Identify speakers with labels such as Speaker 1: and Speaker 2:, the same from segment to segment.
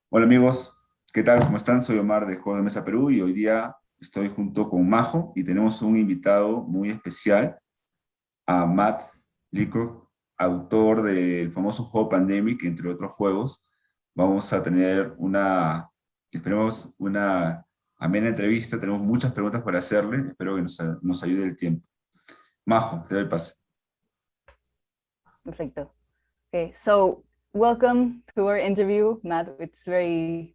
Speaker 1: Hola amigos, ¿qué tal? ¿Cómo están? Soy Omar de Juegos de Mesa Perú y hoy día estoy junto con Majo y tenemos un invitado muy especial, a Matt Leacock, autor del famoso juego Pandemic, entre otros juegos. Vamos a tener esperemos, una amena entrevista. Tenemos muchas preguntas para hacerle. Espero que nos ayude el tiempo. Majo, te doy el pase.
Speaker 2: Perfecto. Okay, so welcome to our interview, Matt. It's very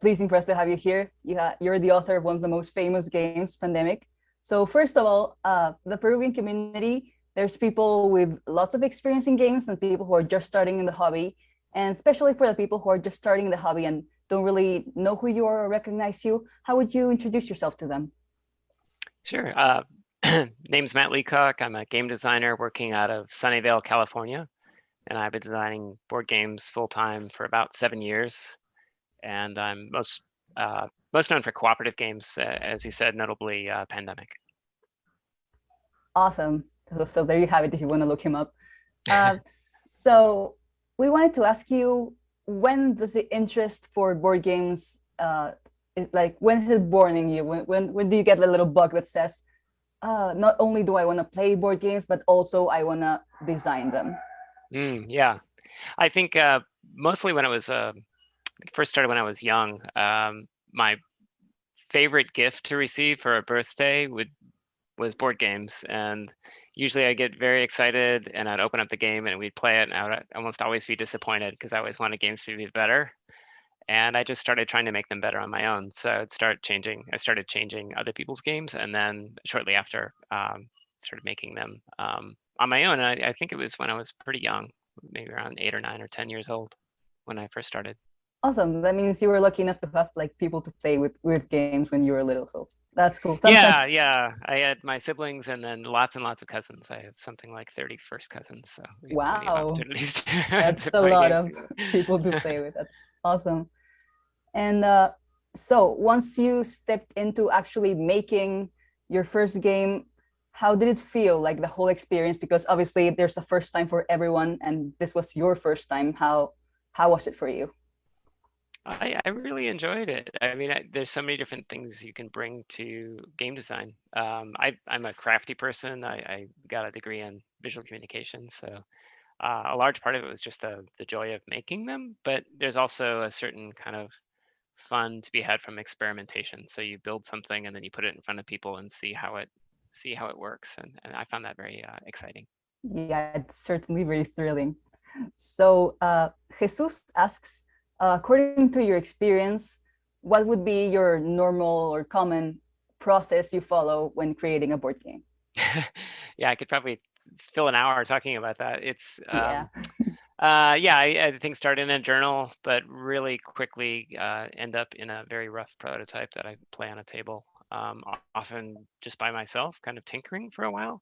Speaker 2: pleasing for us to have you here. You're the author of one of the most famous games, Pandemic. So first of all, the Peruvian community, there's people with lots of experience in games and people who are just starting in the hobby. And especially for the people who are just starting in the hobby and don't really know who you are or recognize you, how would you introduce yourself to them?
Speaker 3: Sure. Name's Matt Leacock. I'm a game designer working out of Sunnyvale, California, and I've been designing board games full time for about 7 years. And I'm most known for cooperative games, as you said, notably Pandemic.
Speaker 2: Awesome. So there you have it if you want to look him up. Uh, so we wanted to ask you, when does the interest for board games, when is it born in you? When do you get a little bug that says, not only do I want to play board games, but also I want to design them?
Speaker 3: Yeah, I think mostly when it was first started when I was young. My favorite gift to receive for a birthday was board games, and usually I get very excited and I'd open up the game and we'd play it, and I would almost always be disappointed because I always wanted games to be better. And I just started trying to make them better on my own. So I started changing other people's games, and then shortly after, started making them on my own. And I think it was when I was pretty young, maybe around 8 or 9 or 10 years old, when I first started.
Speaker 2: Awesome. That means you were lucky enough to have like people to play with games when you were little. So that's cool. Sometimes,
Speaker 3: Yeah. I had my siblings and then lots and lots of cousins. I have something like 30 first cousins, so we have plenty of
Speaker 2: wow,
Speaker 3: opportunities to
Speaker 2: that's a
Speaker 3: play
Speaker 2: lot
Speaker 3: games
Speaker 2: of
Speaker 3: together.
Speaker 2: people to play with. That's awesome. And so once you stepped into actually making your first game, how did it feel, like the whole experience? Because obviously there's a first time for everyone, and this was your first time. How was it for you?
Speaker 3: I really enjoyed it. I mean, there's so many different things you can bring to game design. I'm a crafty person. I got a degree in visual communication, so a large part of it was just the joy of making them. But there's also a certain kind of fun to be had from experimentation. So you build something and then you put it in front of people and see how it works, and I found that very exciting.
Speaker 2: Yeah, it's certainly very thrilling. So Jesus asks, according to your experience, what would be your normal or common process you follow when creating a board game?
Speaker 3: Yeah, I could probably fill an hour talking about that. It's
Speaker 2: Yeah.
Speaker 3: yeah, I think start in a journal, but really quickly end up in a very rough prototype that I play on a table, often just by myself, kind of tinkering for a while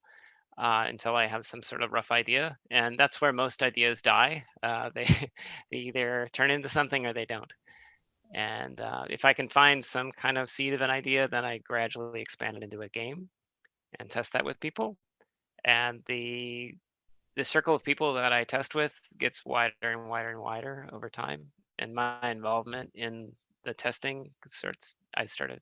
Speaker 3: until I have some sort of rough idea. And that's where most ideas die. They either turn into something or they don't. And if I can find some kind of seed of an idea, then I gradually expand it into a game and test that with people. And the circle of people that I test with gets wider and wider and wider over time. And my involvement in the testing I started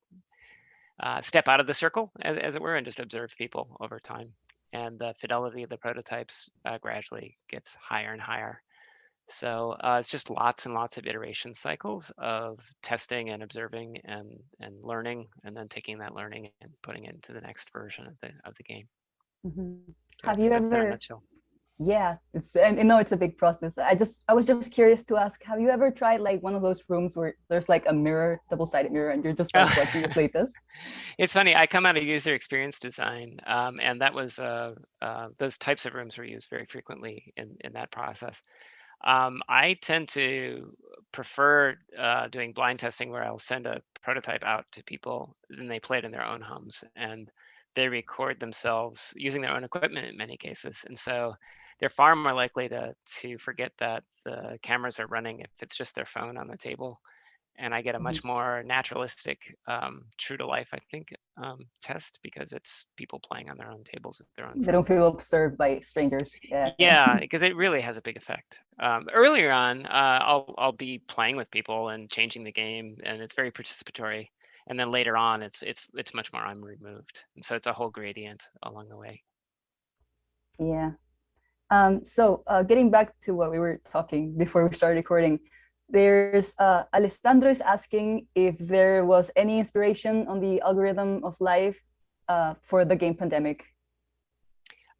Speaker 3: step out of the circle, as it were, and just observe people over time. And the fidelity of the prototypes gradually gets higher and higher. So it's just lots and lots of iteration cycles of testing and observing and learning, and then taking that learning and putting it into the next version of the game.
Speaker 2: Mhm. Have
Speaker 3: That's
Speaker 2: you
Speaker 3: in a
Speaker 2: ever?
Speaker 3: nutshell.
Speaker 2: Yeah, it's, and no, it's a big process. I was just curious to ask, have you ever tried like one of those rooms where there's like a mirror, double-sided mirror, and you're just like watching the playtest?
Speaker 3: It's funny. I come out of user experience design, and that was those types of rooms were used very frequently in that process. I tend to prefer doing blind testing, where I'll send a prototype out to people and they play it in their own homes, and they record themselves using their own equipment in many cases. And so they're far more likely to forget that the cameras are running if it's just their phone on the table. and I get a much more naturalistic, true to life, I think, test, because it's people playing on their own tables with their own
Speaker 2: They don't
Speaker 3: friends.
Speaker 2: feel observed by strangers. Yeah.
Speaker 3: Yeah, because it really has a big effect. Earlier on, I'll be playing with people and changing the game, and it's very participatory. And then later on, it's much more I'm removed, and so it's a whole gradient along the way.
Speaker 2: Yeah. So getting back to what we were talking before we started recording, there's Alessandro is asking if there was any inspiration on the algorithm of life for the game Pandemic.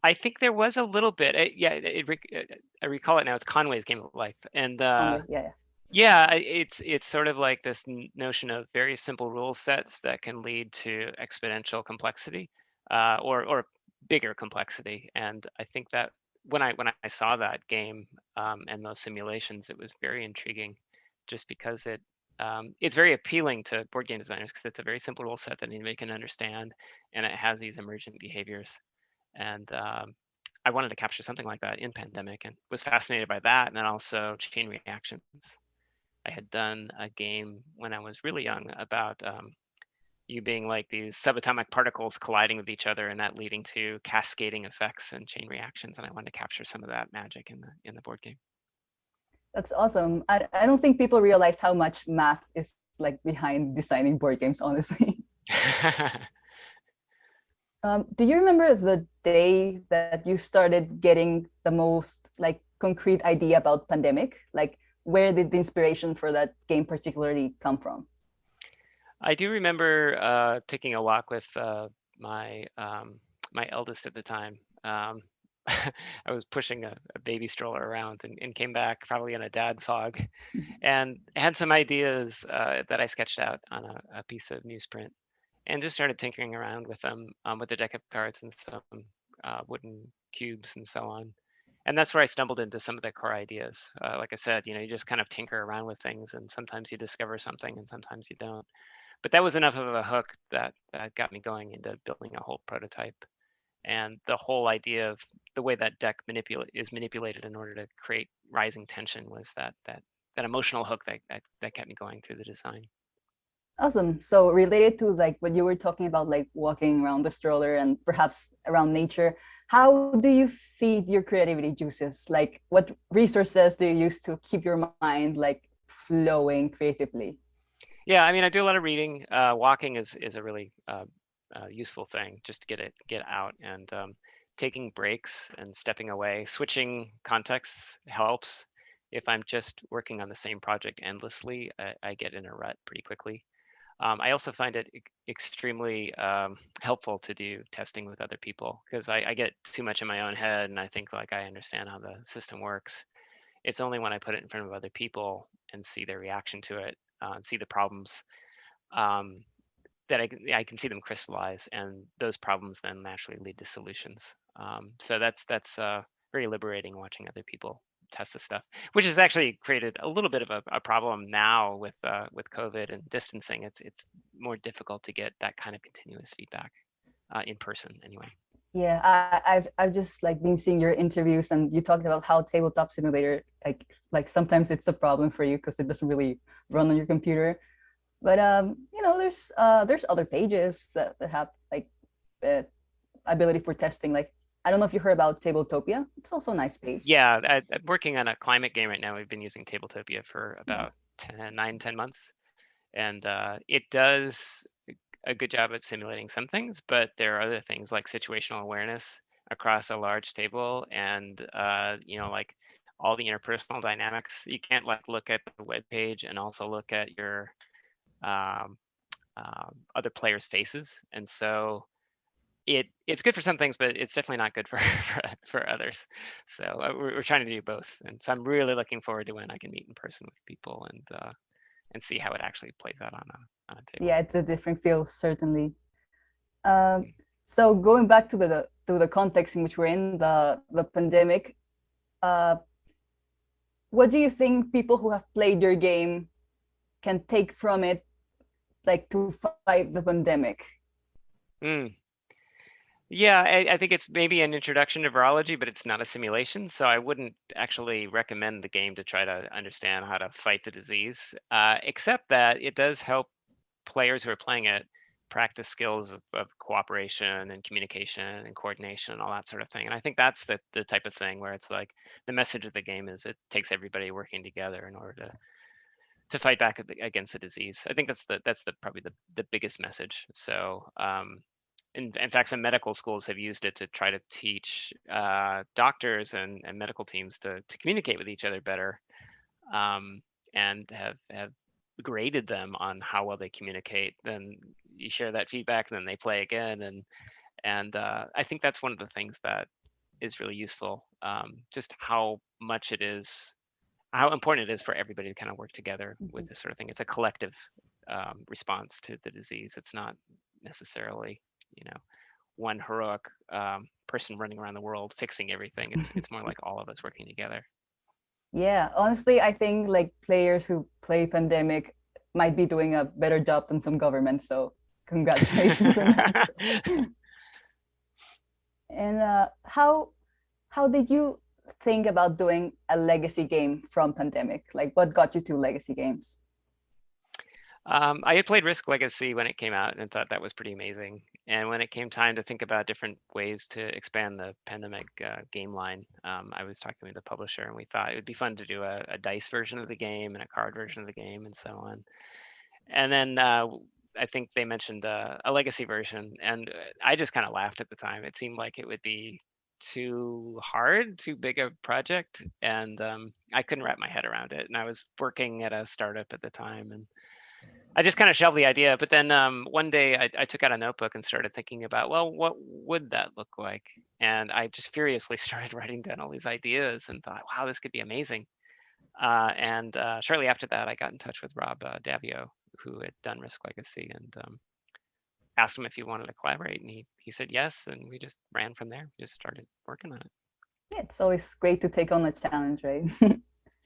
Speaker 3: I think there was a little bit. I recall it now. It's Conway's Game of Life, and yeah, it's sort of like this notion of very simple rule sets that can lead to exponential complexity, or bigger complexity. And I think that when I saw that game and those simulations, it was very intriguing, just because it's very appealing to board game designers, because it's a very simple rule set that anybody can understand, and it has these emergent behaviors. And I wanted to capture something like that in Pandemic, and was fascinated by that, and then also chain reactions. I had done a game when I was really young about you being like these subatomic particles colliding with each other, and that leading to cascading effects and chain reactions. And I wanted to capture some of that magic in the board game.
Speaker 2: That's awesome. I don't think people realize how much math is like behind designing board games, honestly. Do you remember the day that you started getting the most like concrete idea about Pandemic? Like, where did the inspiration for that game particularly come from?
Speaker 3: I do remember taking a walk with my my eldest at the time. I was pushing a baby stroller around, and came back probably in a dad fog, and had some ideas that I sketched out on a piece of newsprint, and just started tinkering around with them, with a deck of cards and some wooden cubes and so on. And that's where I stumbled into some of the core ideas. Like I said, you just kind of tinker around with things, and sometimes you discover something and sometimes you don't. But that was enough of a hook that got me going into building a whole prototype. And the whole idea of the way that deck is manipulated in order to create rising tension was that emotional hook that kept me going through the design.
Speaker 2: Awesome. So related to like what you were talking about, like walking around the stroller and perhaps around nature, how do you feed your creativity juices? Like, what resources do you use to keep your mind like flowing creatively?
Speaker 3: Yeah, I mean, I do a lot of reading. Walking is a really useful thing, just to get out, and taking breaks and stepping away, switching contexts helps. If I'm just working on the same project endlessly, I get in a rut pretty quickly. I also find it extremely helpful to do testing with other people, because I get too much in my own head and I think like I understand how the system works. It's only when I put it in front of other people and see their reaction to it, and see the problems, um, that I can see them crystallize, and those problems then naturally lead to solutions. So that's very liberating, watching other people test this stuff, which has actually created a little bit of a problem now with COVID and distancing. It's more difficult to get that kind of continuous feedback in person anyway.
Speaker 2: Yeah, I've just like been seeing your interviews, and you talked about how Tabletop Simulator like sometimes it's a problem for you because it doesn't really run on your computer. But there's other pages that have like uh, ability for testing. Like, I don't know if you heard about Tabletopia. It's also a nice page.
Speaker 3: Yeah, I'm working on a climate game right now. We've been using Tabletopia for about 10 months, and it does a good job at simulating some things, but there are other things like situational awareness across a large table, and like all the interpersonal dynamics. You can't like look at the web page and also look at your um, other players' faces, and so it's good for some things, but it's definitely not good for others. So we're trying to do both, and so I'm really looking forward to when I can meet in person with people and see how it actually plays out on a table.
Speaker 2: Yeah, it's a different feel, certainly. So going back to the context in which we're in, the pandemic, what do you think people who have played your game can take from it, like to fight the pandemic?
Speaker 3: Yeah, I think it's maybe an introduction to virology, but it's not a simulation. So I wouldn't actually recommend the game to try to understand how to fight the disease, except that it does help players who are playing it practice skills of cooperation and communication and coordination and all that sort of thing. And I think that's the type of thing where it's like the message of the game is it takes everybody working together in order to fight back against the disease. I think that's probably the biggest message. So in fact, some medical schools have used it to try to teach doctors and medical teams to communicate with each other better, and have graded them on how well they communicate. Then you share that feedback, and then they play again, and I think that's one of the things that is really useful. Just how much it is, how important it is for everybody to kind of work together with this sort of thing. It's a collective response to the disease. It's not necessarily, you know, one heroic person running around the world fixing everything. It's more like all of us working together.
Speaker 2: Yeah, honestly, I think like players who play Pandemic might be doing a better job than some governments. So congratulations on that. And how did you think about doing a legacy game from Pandemic? Like, what got you to legacy games?
Speaker 3: I had played Risk Legacy when it came out and thought that was pretty amazing. And when it came time to think about different ways to expand the Pandemic game line, I was talking with the publisher, and we thought it would be fun to do a dice version of the game and a card version of the game and so on. And then I think they mentioned a legacy version, and I just kind of laughed at the time. It seemed like it would be too hard, too big a project, and I couldn't wrap my head around it. And I was working at a startup at the time, and I just kind of shelved the idea. But then one day I took out a notebook and started thinking about, well, what would that look like? And I just furiously started writing down all these ideas and thought, wow, this could be amazing. And shortly after that, I got in touch with Rob Davio, who had done Risk Legacy, and asked him if he wanted to collaborate. And he said yes, and we just ran from there. Just started working on it.
Speaker 2: Yeah, it's always great to take on a challenge, right?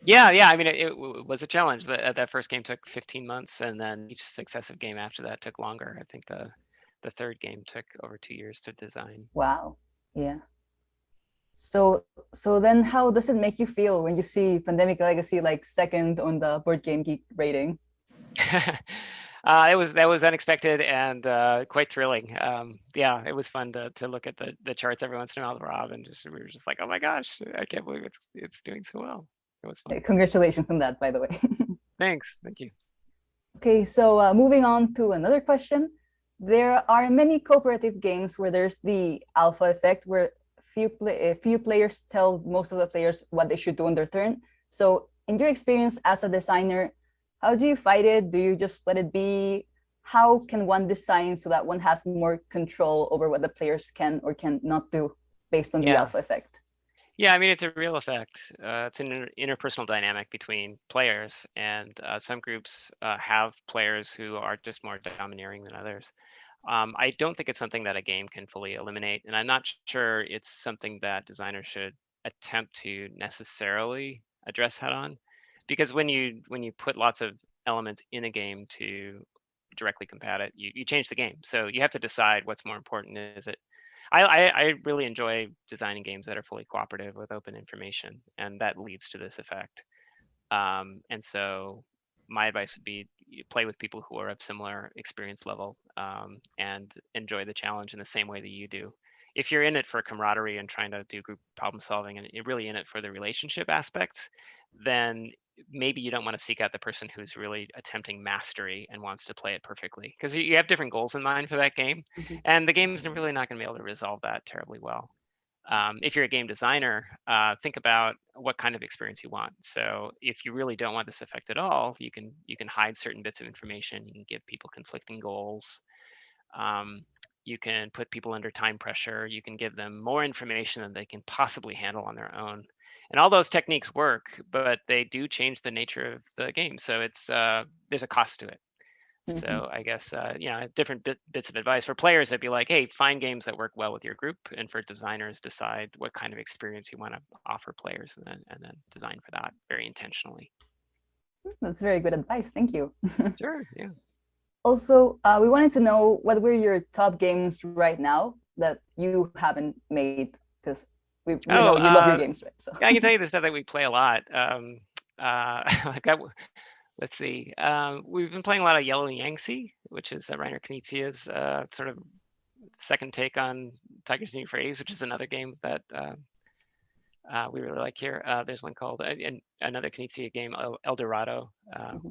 Speaker 3: Yeah, yeah. I mean, it was a challenge. That first game took 15 months, and then each successive game after that took longer. I think the third game took over 2 years to design.
Speaker 2: Wow. Yeah. So then how does it make you feel when you see Pandemic Legacy like second on the Board Game Geek rating?
Speaker 3: That was unexpected and quite thrilling. Yeah, it was fun to look at the charts every once in a while with Rob, and we were just like, oh my gosh, I can't believe it's doing so well. It was fun.
Speaker 2: Congratulations on that, by the way.
Speaker 3: Thanks, thank you.
Speaker 2: Okay, so moving on to another question. There are many cooperative games where there's the alpha effect, where few players tell most of the players what they should do on their turn. So in your experience as a designer, how do you fight it? Do you just let it be? How can one design so that one has more control over what the players can or can not do based on the alpha effect?
Speaker 3: Yeah, I mean, it's a real effect. It's an interpersonal dynamic between players, and some groups have players who are just more domineering than others. I don't think it's something that a game can fully eliminate, and I'm not sure it's something that designers should attempt to necessarily address head on, because when you put lots of elements in a game to directly combat it, you change the game. So you have to decide what's more important. Is it I really enjoy designing games that are fully cooperative with open information, and that leads to this effect. And so my advice would be you play with people who are of similar experience level, and enjoy the challenge in the same way that you do. If you're in it for camaraderie and trying to do group problem solving, and you're really in it for the relationship aspects, then maybe you don't want to seek out the person who's really attempting mastery and wants to play it perfectly, because you have different goals in mind for that game, and the game is really not going to be able to resolve that terribly well. If you're a game designer, think about what kind of experience you want. So if you really don't want this effect at all, you can hide certain bits of information. You can give people conflicting goals. You can put people under time pressure. You can give them more information than they can possibly handle on their own. And all those techniques work, but they do change the nature of the game. So it's there's a cost to it. So I guess different bits of advice for players. I'd be like, hey, find games that work well with your group, and for designers, decide what kind of experience you want to offer players, and then design for that very intentionally.
Speaker 2: That's very good advice. Thank you.
Speaker 3: Sure. Yeah.
Speaker 2: Also, we wanted to know what were your top games right now that you haven't made? Because we
Speaker 3: Oh,
Speaker 2: know you love your games, right? So
Speaker 3: I can tell you the stuff that we play a lot. Like let's see. We've been playing a lot of Yellow Yangtze, which is Reiner Knizia's sort of second take on Tigers and Euphrates, which is another game that we really like here. There's one called another Knizia game, El Dorado,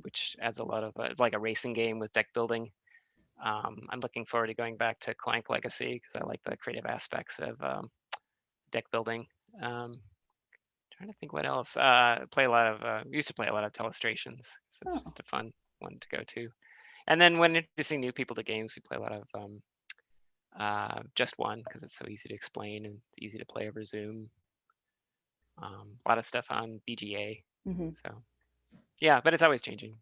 Speaker 3: which adds a lot of like a racing game with deck building. I'm looking forward to going back to Clank Legacy because I like the creative aspects of deck building. Trying to think what else. Play a lot of. Used to play a lot of Telestrations. So it's just a fun one to go to. And then when introducing new people to games, we play a lot of Just One because it's so easy to explain and it's easy to play over Zoom. A lot of stuff on BGA. So yeah, but it's always changing.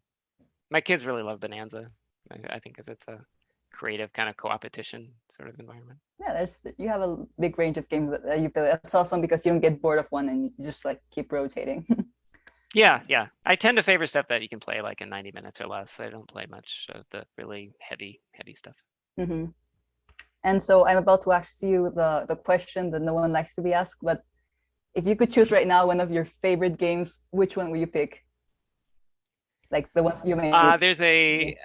Speaker 3: My kids really love Bonanza. I think because it's a creative kind of co-opetition sort of environment.
Speaker 2: Yeah, you have a big range of games that you play. That's awesome because you don't get bored of one and you just like keep rotating.
Speaker 3: Yeah. I tend to favor stuff that you can play like in 90 minutes or less. I don't play much of the really heavy stuff.
Speaker 2: And so I'm about to ask you the question that no one likes to be asked, but if you could choose right now one of your favorite games, which one will you pick? Like the ones you made.
Speaker 3: There's a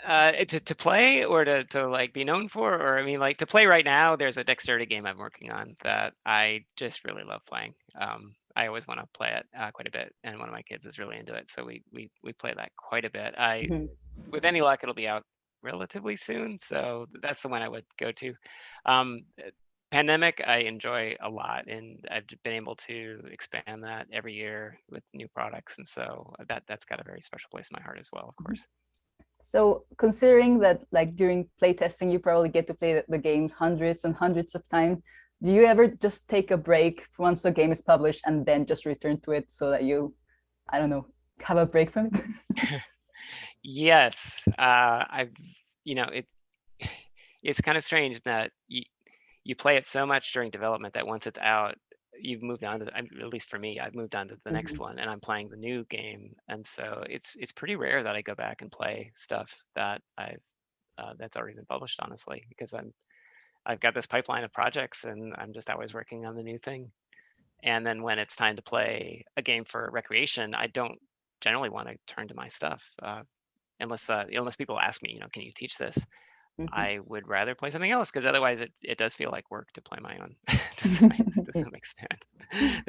Speaker 3: to play or to like be known for, or I mean like to play right now. There's a dexterity game I'm working on that I just really love playing. I always want to play it quite a bit, and one of my kids is really into it, so we play that quite a bit. With any luck, it'll be out relatively soon, so that's the one I would go to. Pandemic, I enjoy a lot, and I've been able to expand that every year with new products, and so that's got a very special place in my heart as well, of course.
Speaker 2: So considering that like during playtesting, you probably get to play the games hundreds and hundreds of times, do you ever just take a break once the game is published and then just return to it so that you, I don't know, have a break from it?
Speaker 3: Yes, it's kind of strange that you play it so much during development that once it's out, you've moved on to, at least for me, I've moved on to the next one, and I'm playing the new game, and so it's pretty rare that I go back and play stuff that that's already been published, honestly, because I've got this pipeline of projects, and I'm just always working on the new thing. And then when it's time to play a game for recreation, I don't generally want to turn to my stuff unless people ask me, can you teach this? I would rather play something else because otherwise it does feel like work to play my own to some extent.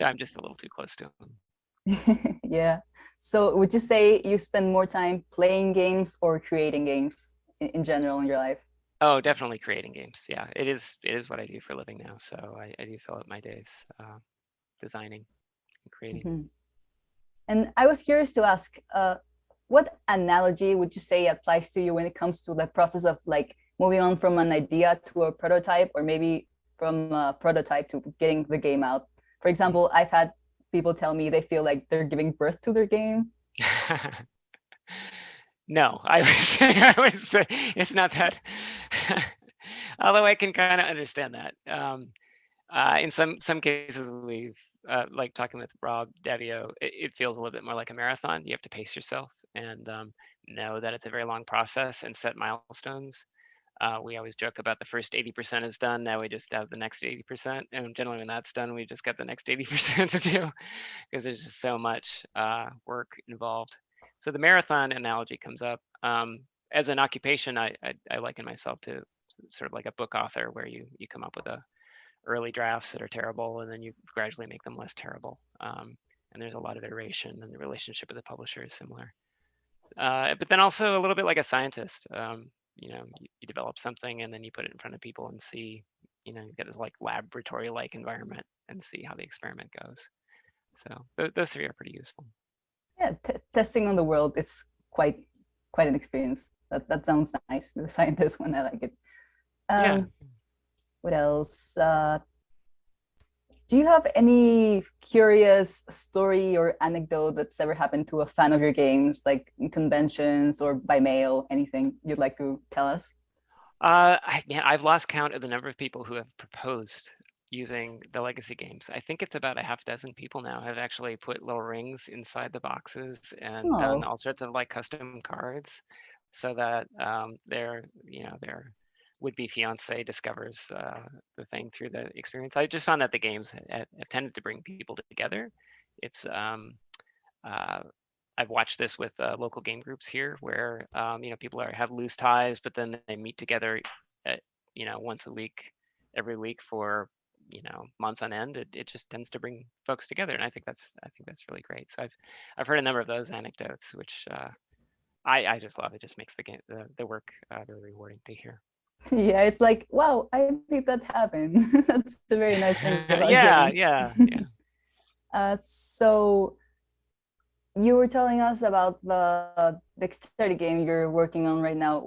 Speaker 3: I'm just a little too close to them.
Speaker 2: Yeah. So would you say you spend more time playing games or creating games in general in your life?
Speaker 3: Oh, definitely creating games. Yeah, it is what I do for a living now. So I do fill up my days designing and creating.
Speaker 2: And I was curious to ask, what analogy would you say applies to you when it comes to the process of like moving on from an idea to a prototype, or maybe from a prototype to getting the game out? For example, I've had people tell me they feel like they're giving birth to their game.
Speaker 3: No, I would say it's not that. Although I can kind of understand that. In some cases, we've like talking with Rob Davio, it feels a little bit more like a marathon. You have to pace yourself and know that it's a very long process and set milestones. We always joke about the first 80% is done. Now we just have the next 80%. And generally when that's done, we just got the next 80% to do because there's just so much work involved. So the marathon analogy comes up. As an occupation, I liken myself to sort of like a book author where you come up with early drafts that are terrible and then you gradually make them less terrible. And there's a lot of iteration, and the relationship with the publisher is similar. But then also a little bit like a scientist. You develop something and then you put it in front of people and see, you get this like laboratory-like environment and see how the experiment goes. So those three are pretty useful.
Speaker 2: Yeah, testing on the world is quite an experience. That sounds nice. The scientist one, I like it.
Speaker 3: Yeah.
Speaker 2: What else? Do you have any curious story or anecdote that's ever happened to a fan of your games, like in conventions or by mail? Anything you'd like to tell us?
Speaker 3: I've lost count of the number of people who have proposed using the legacy games. I think it's about a half dozen people now have actually put little rings inside the boxes and done all sorts of like custom cards so that they're would-be fiance discovers the thing through the experience. I just found that the games have tended to bring people together. It's I've watched this with local game groups here, where people have loose ties, but then they meet together, once a week, every week for months on end. It just tends to bring folks together, and I think that's really great. So I've heard a number of those anecdotes, which I just love. It just makes the work very rewarding to hear.
Speaker 2: Yeah, it's like, wow, I made that happen. That's a very nice thing about
Speaker 3: yeah,
Speaker 2: games.
Speaker 3: yeah.
Speaker 2: So you were telling us about the dexterity game you're working on right now.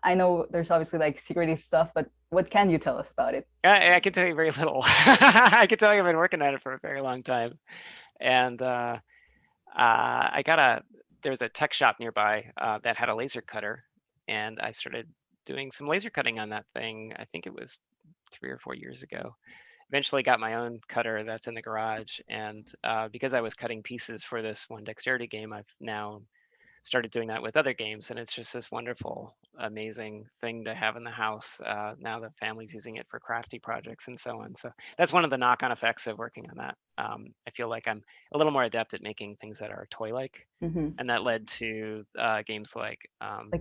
Speaker 2: I know there's obviously like secretive stuff, but what can you tell us about it?
Speaker 3: I can tell you very little. I can tell you I've been working on it for a very long time, and there's a tech shop nearby that had a laser cutter, and I started doing some laser cutting on that thing. I think it was 3 or 4 years ago. Eventually got my own cutter that's in the garage, and because I was cutting pieces for this one dexterity game, I've now started doing that with other games, and it's just this wonderful, amazing thing to have in the house. Now the family's using it for crafty projects and so on. So that's one of the knock-on effects of working on that. I feel like I'm a little more adept at making things that are toy-like, and that led to games like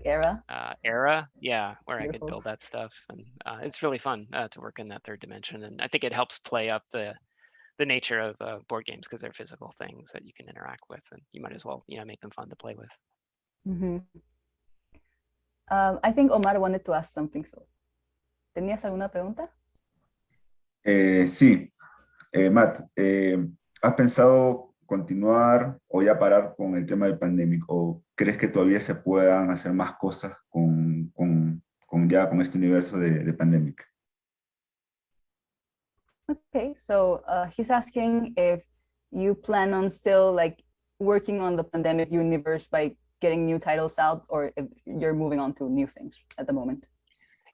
Speaker 2: Era.
Speaker 3: Era, yeah, where I could
Speaker 2: Beautiful.
Speaker 3: build that stuff, and it's really fun to work in that third dimension. And I think it helps play up the nature of board games, because they're physical things that you can interact with, and you might as well make them fun to play with.
Speaker 2: I think Omar wanted to ask something. So, ¿tenías alguna pregunta?
Speaker 1: Sí, Matt, ¿has pensado continuar o ya parar con el tema del pandemic? ¿O crees que todavía se puedan hacer más cosas con este universo de pandemic?
Speaker 2: Okay, so he's asking if you plan on still like working on the pandemic universe by getting new titles out, or if you're moving on to new things at the moment.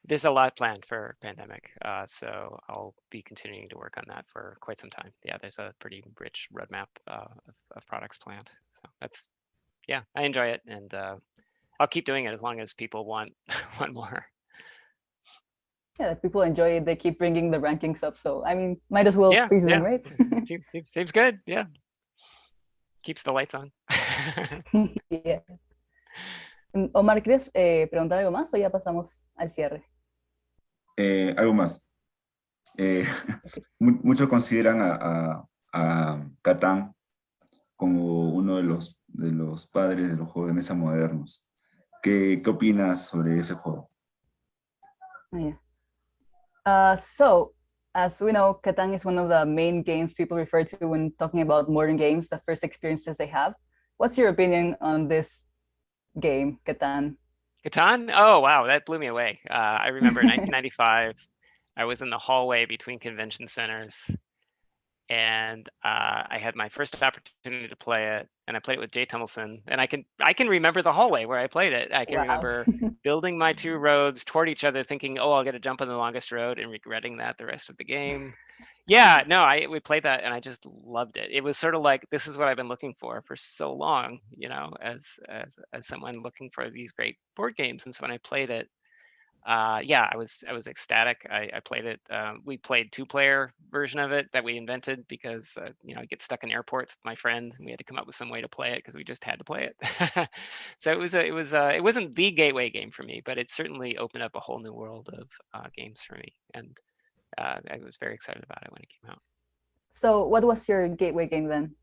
Speaker 3: There's a lot planned for pandemic, so I'll be continuing to work on that for quite some time. Yeah, there's a pretty rich roadmap of products planned. So I enjoy it, and I'll keep doing it as long as people want more.
Speaker 2: Yeah, people enjoy it. They keep bringing the rankings up, so I mean, might as well please them, right?
Speaker 3: Seems good. Yeah, keeps the lights on.
Speaker 2: Yeah. Omar, ¿quieres preguntar algo más o ya pasamos al cierre?
Speaker 1: Algo más.
Speaker 2: Okay.
Speaker 1: Muchos consideran a Catán como uno de los padres de los juegos de mesa modernos. ¿Qué opinas sobre ese juego?
Speaker 2: So, as we know, Catan is one of the main games people refer to when talking about modern games, the first experiences they have. What's your opinion on this game, Catan?
Speaker 3: Catan? Oh, wow, that blew me away. I remember in 1995, I was in the hallway between convention centers, and I had my first opportunity to play it, and I played it with Jay Tumbleson, and I can remember the hallway where I played it. I can remember building my two roads toward each other, thinking, oh, I'll get to jump on the longest road, and regretting that the rest of the game. Yeah, no, we played that, and I just loved it. It was sort of like, this is what I've been looking for so long, as someone looking for these great board games. And so when I played it, I was ecstatic. I played it. We played 2-player version of it that we invented because I get stuck in airports with my friend, and we had to come up with some way to play it because we just had to play it. So it wasn't the gateway game for me, but it certainly opened up a whole new world of games for me, and I was very excited about it when it came out.
Speaker 2: So what was your gateway game then?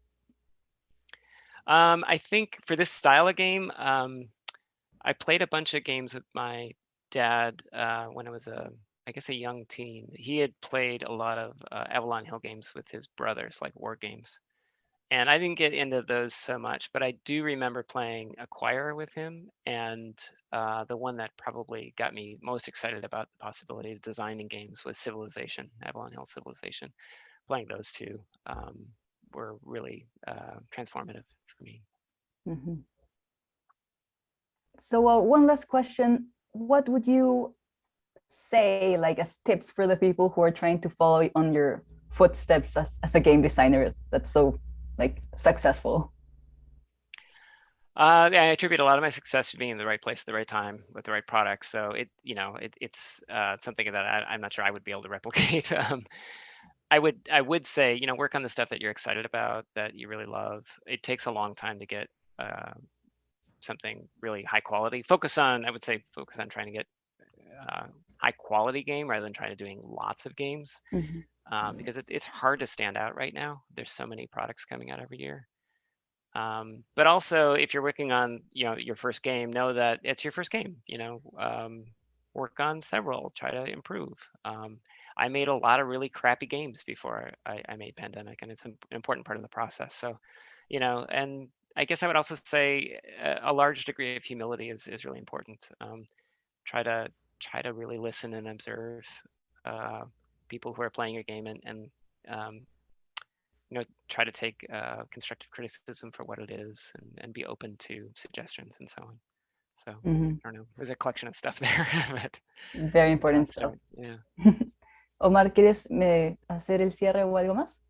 Speaker 3: I think for this style of game, I played a bunch of games with my dad when I was a young teen. He had played a lot of Avalon Hill games with his brothers, like war games. And I didn't get into those so much, but I do remember playing Acquire with him. And the one that probably got me most excited about the possibility of designing games was Civilization, Avalon Hill Civilization. Playing those two were really transformative for me.
Speaker 2: So one last question. What would you say like as tips for the people who are trying to follow on your footsteps as a game designer that's so like successful?
Speaker 3: Yeah, I attribute a lot of my success to being in the right place at the right time with the right product. So it's something that I'm not sure I would be able to replicate. I would say, work on the stuff that you're excited about, that you really love. It takes a long time to get something really high quality. I would say focus on trying to get high quality game rather than trying to doing lots of games, because it's hard to stand out right now. There's so many products coming out every year. But also, if you're working on your first game, know that it's your first game. Work on several, try to improve. I made a lot of really crappy games before I made Pandemic, and it's an important part of the process. So, and I guess I would also say a large degree of humility is really important. Try to really listen and observe people who are playing your game, and try to take constructive criticism for what it is, and be open to suggestions and so on. So I don't know, there's a collection of stuff there, but
Speaker 2: Very important stuff.
Speaker 3: Yeah.
Speaker 2: Omar, ¿quieres hacer el cierre o algo más?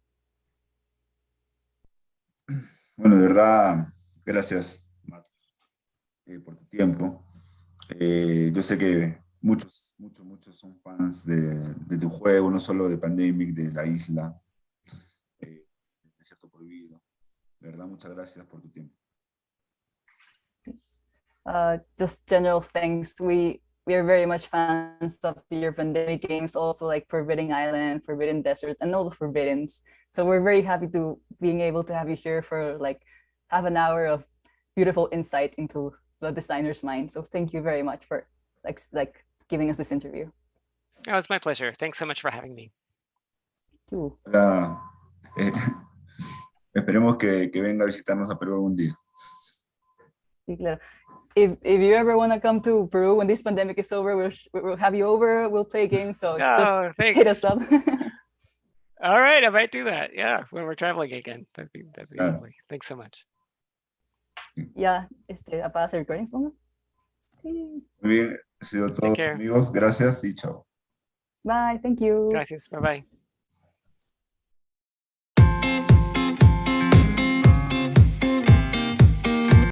Speaker 1: Bueno, de verdad, gracias, Matt, por tu tiempo. Yo sé que muchos son fans de tu juego, no solo de Pandemic, de la isla, Desierto Prohibido. De verdad, muchas gracias por tu tiempo.
Speaker 2: Just general thanks. We are very much fans of your Pandemic games, also like Forbidden Island, Forbidden Desert, and all the Forbiddens. So we're very happy to being able to have you here for like half an hour of beautiful insight into the designer's mind. So thank you very much for like giving us this interview.
Speaker 3: Oh, it's my pleasure. Thanks so much for having me.
Speaker 1: Hola, esperemos que venga a visitarnos a Perú algún día.
Speaker 2: Sí, claro. If you ever want to come to Peru when this pandemic is over, we'll have you over. We'll play games. So just hit us up.
Speaker 3: All right, I might do that. Yeah, when we're traveling again, that'd be lovely. Thanks so much.
Speaker 2: Ya, apagas el recording, supongo.
Speaker 1: Muy bien, ha sido todo, amigos. Gracias y chao.
Speaker 2: Bye, thank you.
Speaker 3: Gracias, bye bye.